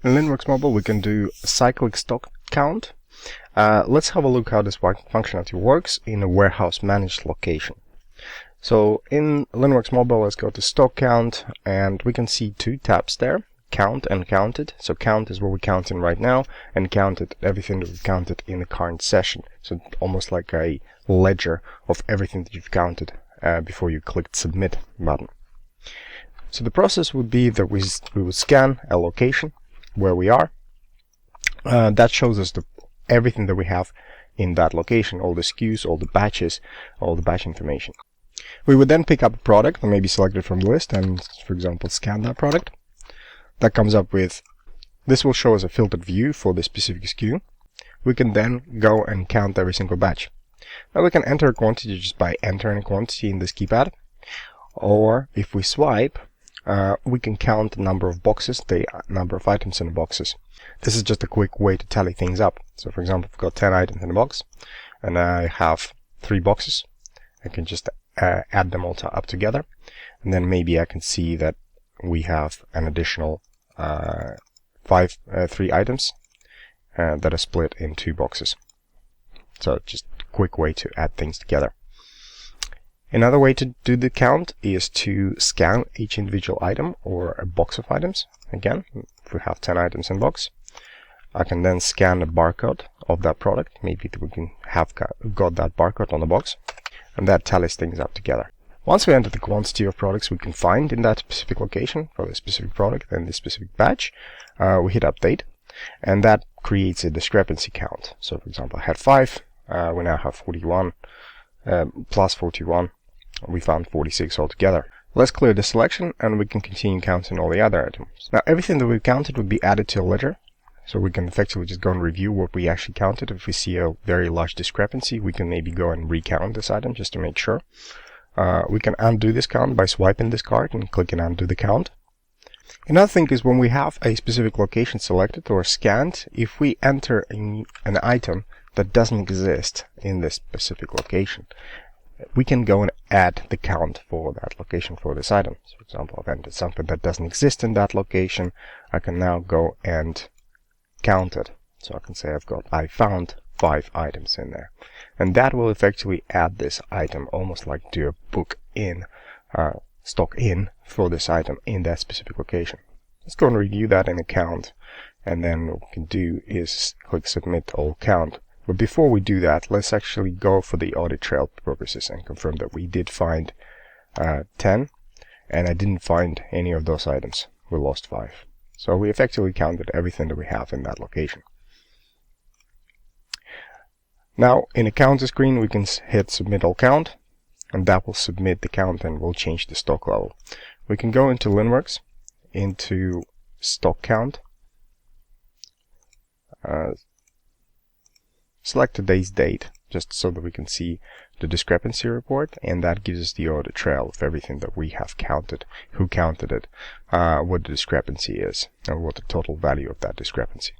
In Linnworks Mobile, we can do cyclic stock count. Let's have a look how this functionality works in a warehouse managed location. So in Linnworks Mobile, let's go to stock count, and we can see two tabs there, count and counted. So count is what we're counting right now, and counted everything that we've counted in the current session. So almost like a ledger of everything that you've counted before you clicked submit button. So the process would be that we would scan a location where we are. That shows us everything that we have in that location, all the SKUs, all the batches, all the batch information. We would then pick up a product that may be selected from the list and, for example, scan that product. That comes up with, this will show us a filtered view for the specific SKU. We can then go and count every single batch. Now we can enter a quantity just by entering a quantity in this keypad, or if we swipe, we can count the number of boxes, the number of items in the boxes. This is just a quick way to tally things up. So for example, if I've got 10 items in a box and I have 3 boxes, I can just add them all up together, and then maybe I can see that we have an additional 3 items that are split in 2 boxes. So just a quick way to add things together. Another way to do the count is to scan each individual item or a box of items. Again, if we have 10 items in a box, I can then scan the barcode of that product. Maybe we can have got that barcode on the box, and that tallies things up together. Once we enter the quantity of products we can find in that specific location for the specific product and the specific batch, we hit update, and that creates a discrepancy count. So for example, I had 5, we now have 41, plus 41, we found 46 altogether. Let's clear the selection and we can continue counting all the other items. Now everything that we've counted would be added to a ledger, so we can effectively just go and review what we actually counted. If we see a very large discrepancy, we can maybe go and recount this item just to make sure. We can undo this count by swiping this card and clicking undo the count. Another thing is when we have a specific location selected or scanned, if we enter an item that doesn't exist in this specific location, we can go and add the count for that location for this item. So for example, I've entered something that doesn't exist in that location. I can now go and count it. So I can say I found 5 items in there, and that will effectively add this item almost like do a book in, stock in for this item in that specific location. Let's go and review that in a count, and then what we can do is click submit all count. But before we do that, let's actually go for the audit trail purposes and confirm that we did find 10, and I didn't find any of those items. We lost 5. So we effectively counted everything that we have in that location. Now in a counter screen we can hit submit all count, and that will submit the count and will change the stock level. We can go into Linnworks, into stock count, select today's date just so that we can see the discrepancy report, and that gives us the audit trail of everything that we have counted, who counted it, what the discrepancy is, and what the total value of that discrepancy.